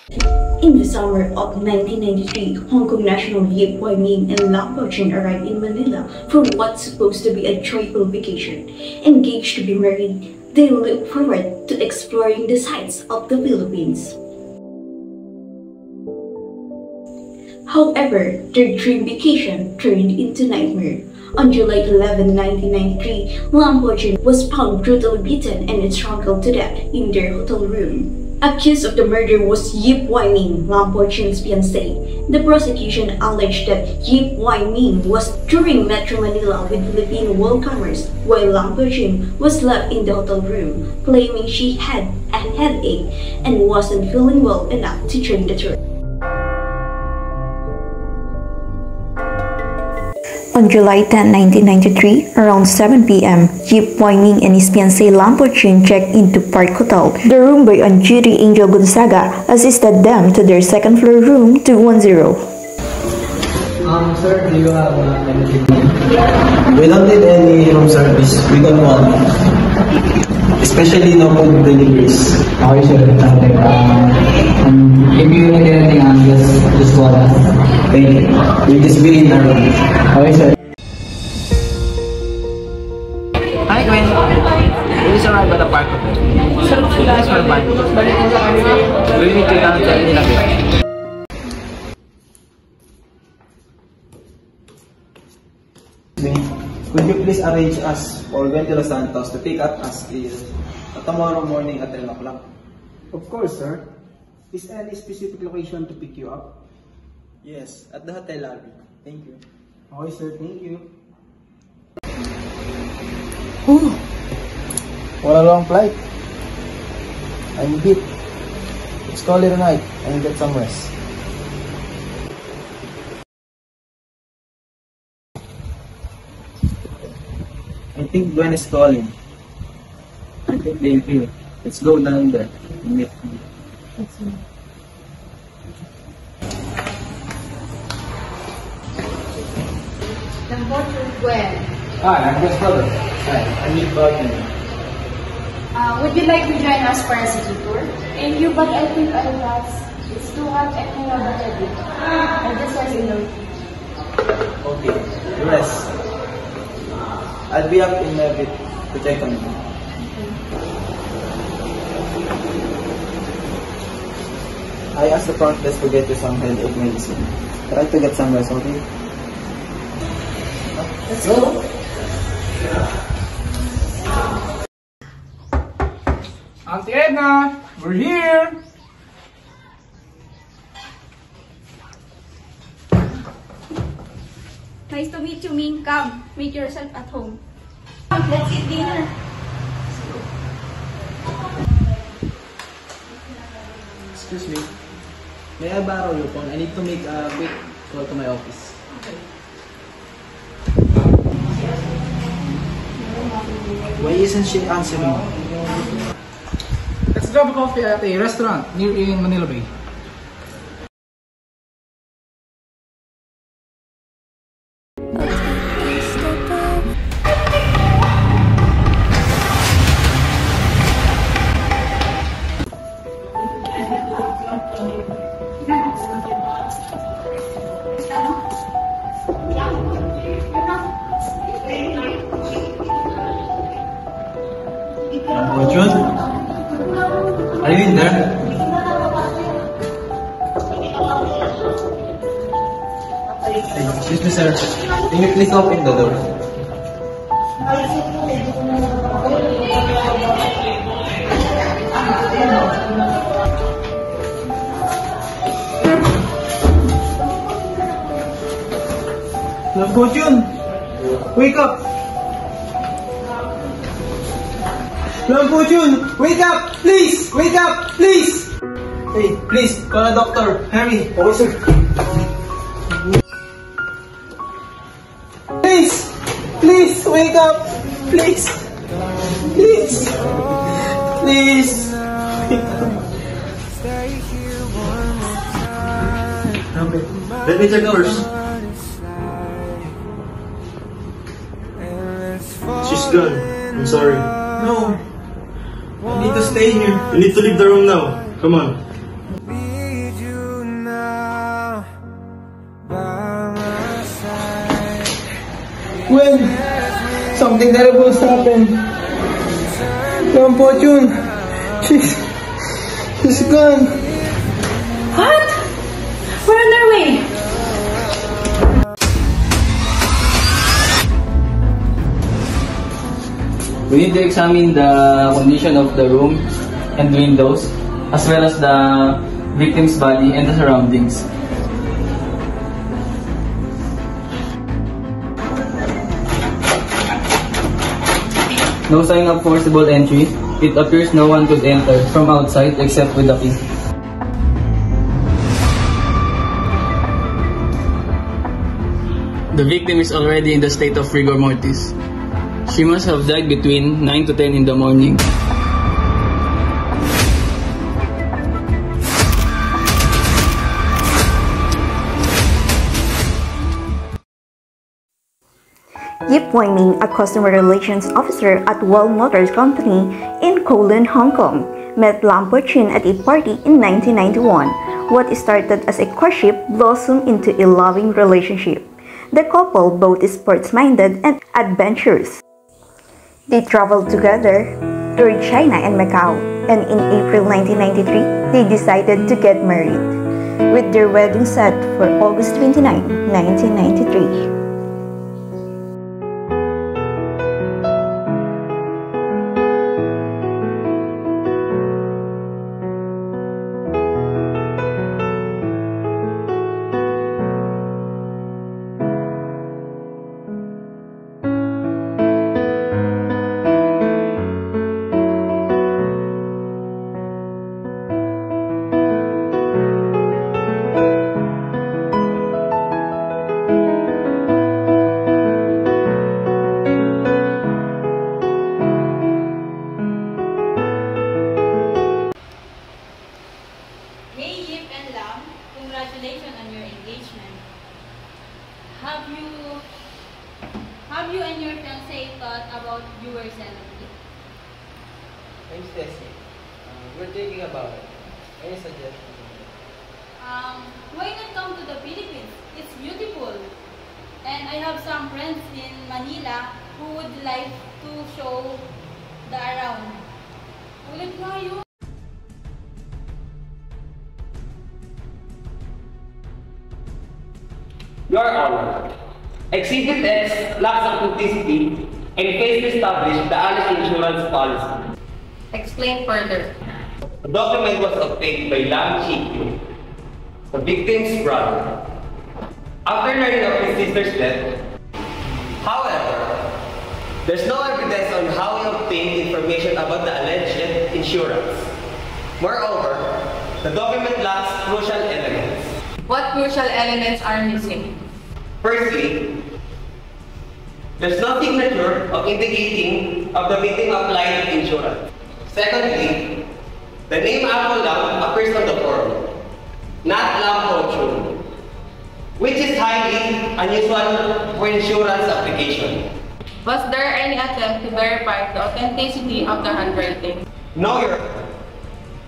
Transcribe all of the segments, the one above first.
In the summer of 1993, Hong Kong national Yip Wai Ming and Lam Po Chin arrived in Manila for what's supposed to be a joyful vacation. Engaged to be married, they look forward to exploring the sights of the Philippines. However, their dream vacation turned into nightmare. On July 11, 1993, Lam Po Chin was found brutally beaten and strangled to death in their hotel room. Accused of the murder was Yip Wai Ming, Lam Po Chin's fiancé. The prosecution alleged that Yip Wai Ming was touring Metro Manila with Filipino welcomers while Lam Po Chin was left in the hotel room, claiming she had a headache and wasn't feeling well enough to join the tour. On July 10, 1993, around 7 p.m., Yip Wai Ming and his fiancée Lam Po Chin checked into Park Hotel. The room boy on duty, Angel Gonzaga, assisted them to their second-floor room 210. Sir, do you have anything? We don't need any room service. We don't want it. Especially no food deliveries. Okay, sir. If you need anything, just call us. Thank you. We'll just be in our room. Okay, sir. Hi, Gwen. We just arrived at the Park Hotel. Thanks for the bike. We need to down to Manila Bay. Could you please arrange us for Gwen de Los Santos to pick up us tomorrow morning at 10 o'clock? Of course, sir. Is any specific location to pick you up? Yes, at the hotel lobby. Thank you. Okay, sir. Thank you. What a long flight. I'm beat. Let's call it a night and get some rest. I think Gwen is calling. I think they're here. Let's go down there and meet them. Gwen. Hi, I'm Gwen's brother. Hi, I'm your partner. Would you like to join us for a city tour? And you, but I think I pass. It's too hot and I have a headache. I just want to know. Okay, rest. I'll be up in a bit to check on you. I asked the front desk to get you some headache medicine. Try to get some rest, okay? Let's go! Auntie Edna, we're here! Nice to meet you, Ming. Come, make yourself at home. Let's eat dinner. Excuse me. May I borrow your phone? I need to make a quick call to my office. Why isn't she answering? Let's grab a coffee at a restaurant near in Manila Bay. Jun? Are you in there? Excuse me, sir. Can you please open the door? Lam Po Chin! Wake up! Lam Po Chin! Wake up! Please! Wake up! Please! Hey, please, call a doctor. Hurry! Okay, sir. Please! Please, wake up! Please! Please! Please! Okay, let me check first. She's gone. I'm sorry. No. I need to stay here. You need to leave the room now. Come on. When something terrible has happened. Ma'am Fortune, she's gone. What? We're on our way. We need to examine the condition of the room and windows, as well as the victim's body and the surroundings. No sign of forcible entry. It appears no one could enter from outside except with the key. The victim is already in the state of rigor mortis. She must have died between 9 to 10 in the morning. Yip Wai-ming, a customer relations officer at Wall Motors Company in Kowloon, Hong Kong, met Lam Po-chin at a party in 1991. What started as a courtship blossomed into a loving relationship. The couple both sports-minded and adventurous. They traveled together toured China and Macau, and in April 1993, they decided to get married, with their wedding set for August 29, 1993. Congratulations on your engagement. Have you and your fiancé thought about your ceremony? Thanks, Tessie. We're thinking about it. Any suggestions? Why not come to the Philippines? It's beautiful. And I have some friends in Manila who would like to show the around. Ulit nga yun. Your Honor, Exhibit X lacks authenticity and fails to establish the honest insurance policy. Explain further. The document was obtained by Lam Chi-kyu, the victim's brother, after learning of his sister's death. However, there's no evidence on how he obtained information about the alleged insurance. Moreover, the document lacks crucial elements. What crucial elements are missing? Firstly, there's no signature of indicating of the victim applied insurance. Secondly, the name Apple Lam appears on the form, not Lam Po-chun, which is highly unusual for insurance application. Was there any attempt to verify the authenticity of the handwriting? No, Your Honor.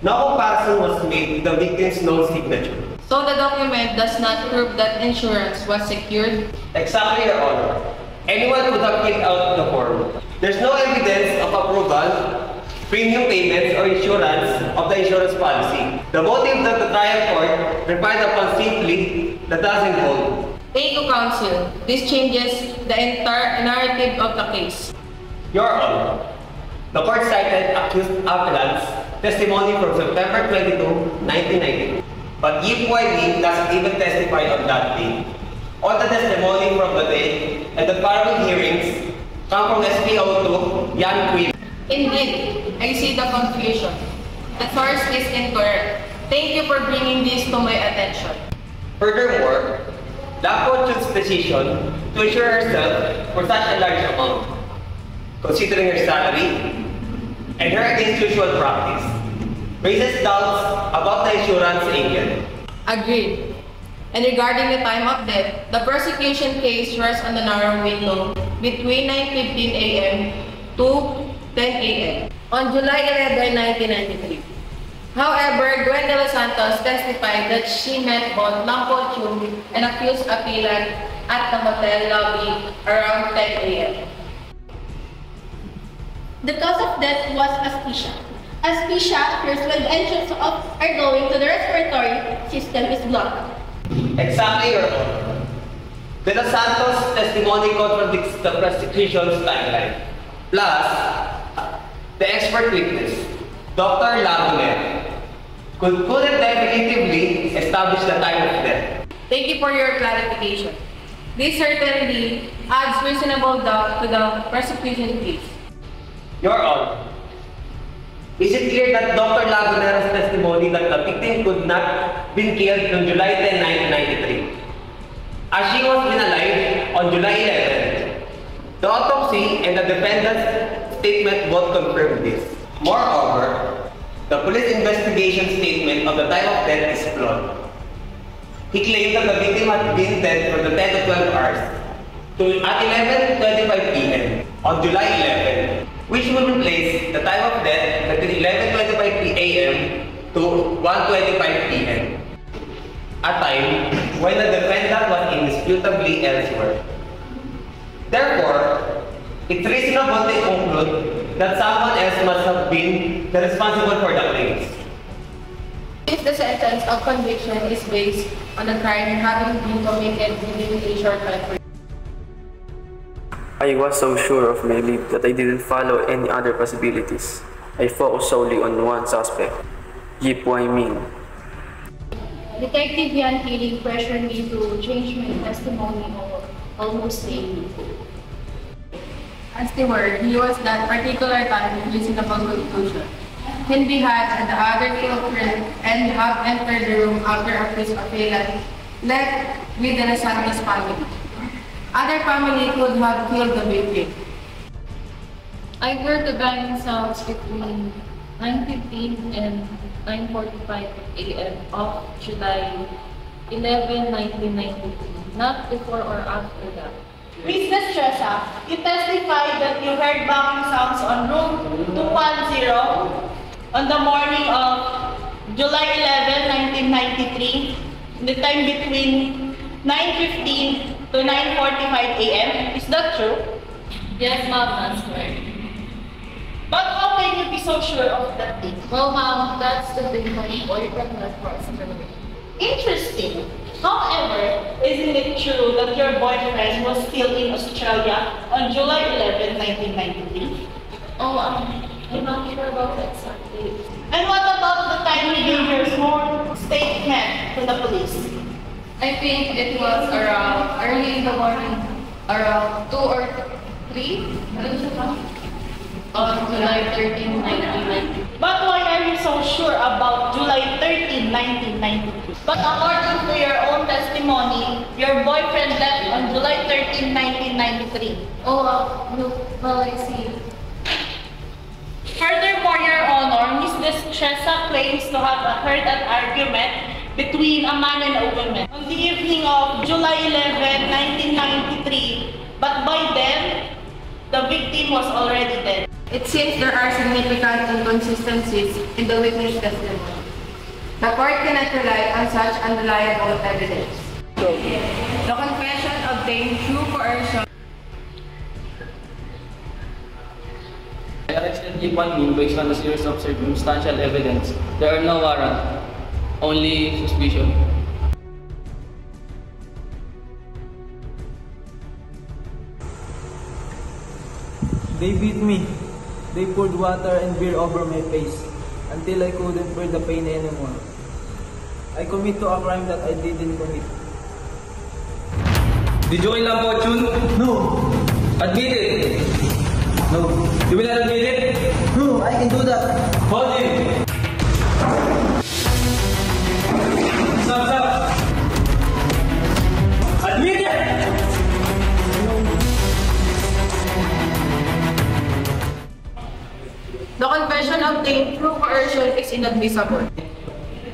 No comparison was made with the victim's known signature. So the document does not prove that insurance was secured? Exactly, Your Honor. Anyone could have filled out the form. There's no evidence of approval, premium payments, or insurance of the insurance policy. The motive that the trial court relied upon simply doesn't hold. Thank you, counsel. This changes the entire narrative of the case. Your Honor, the court cited accused appellant's testimony from September 22, 1992. But Yip Wai-ming doesn't even testify on that day. All the testimony from the day and the following hearings come from SPO2 Yan Quinn. Indeed, I see the confusion. The source is incorrect. Thank you for bringing this to my attention. Furthermore, Lam Po-chun's decision to insure herself for such a large amount, considering her salary and her against usual practice, raises doubts about the insurance agent. Agreed. And regarding the time of death, the prosecution case rests on the narrow window between 9:15 a.m. to 10 a.m. on July 11, 1993. However, Gwen De Los Santos testified that she met both Lampo Chun and accused appellant at the hotel lobby around 10 a.m. The cause of death was asphyxia. Asphyxia occurs when the entrance of air going to the respiratory system is blocked. Exactly, Your Honor. De Los Santos' testimony contradicts the prosecution's timeline. Plus, the expert witness, Dr. Lagunet, couldn't definitively establish the time of death. Thank you for your clarification. This certainly adds reasonable doubt to the prosecution case. Your Honor, is it clear that Dr. Laguner's testimony that the victim could not have been killed on July 10, 1993, as she was been alive on July 11? The autopsy and the defendant's statement both confirm this. Moreover, the police investigation statement of the time of death is flawed. He claimed that the victim had been dead for the 10 to 12 hours at 11:25 p.m. on July 11, which would replace the time of death between 11:25 a.m. to 1:25 p.m. a time when the defendant was indisputably elsewhere. Therefore, it's reasonable to conclude that someone else must have been responsible for the claims. If the sentence of conviction is based on the crime having been committed within a short time frame. I was so sure of my lead that I didn't follow any other possibilities. I focused solely on one suspect, Yip Wai Ming. Detective Yan Healing pressured me to change my testimony almost daily. As they were, he was that particular time reasonable conclusion can be had at the other culprit and have entered the room after a priest appellant left with the Los Santos family. Other family could have killed the victim. I heard the banging sounds between 9:15 and 9:45 a.m. of July 11, 1993, not before or after that. Mrs. Tressa, you testified that you heard banging sounds on room 210 on the morning of July 11, 1993, the time between 9:15 to 9:45 a.m. Is that true? Yes, ma'am, that's correct. But how can you be so sure of that thing? Well, ma'am, that's the thing my boyfriend left for us. Interesting. However, isn't it true that your boyfriend was still in Australia on July 11, 1993? Oh, I'm not sure about that exactly. And what about the time you gave your sworn statement to the police? I think it was around early in the morning, around 2 or 3. On July 13, 1993. But why are you so sure about July 13, 1993? But according to your own testimony, your boyfriend left on July 13, 1993. Oh, no, well, I see. Furthermore, Your Honor, Ms. Tressa claims to have heard an argument between a man and a woman on the evening of July 11, 1993. But by then, the victim was already dead. It seems there are significant inconsistencies in the witness testimony. The court cannot rely on such unreliable evidence. The confession obtained through coercion. I arrested Yip Wai Ming based on a series of circumstantial evidence. There are no warrant, only suspicion. They beat me. They poured water and beer over my face until I couldn't bear the pain anymore. I commit to a crime that I didn't commit. Did you kill Lampo Chun? No. Admit it. No. You will not admit it? No, I can do that. Hold him. Stop. Admit it! The confession obtained through coercion is inadmissible.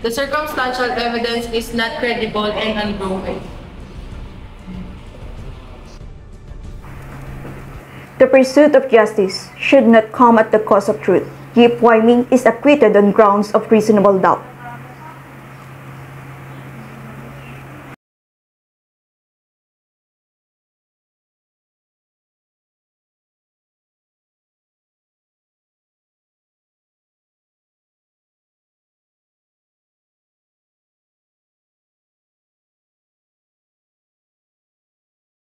The circumstantial evidence is not credible and unproven. The pursuit of justice should not come at the cost of truth. Yip Wai Ming is acquitted on grounds of reasonable doubt.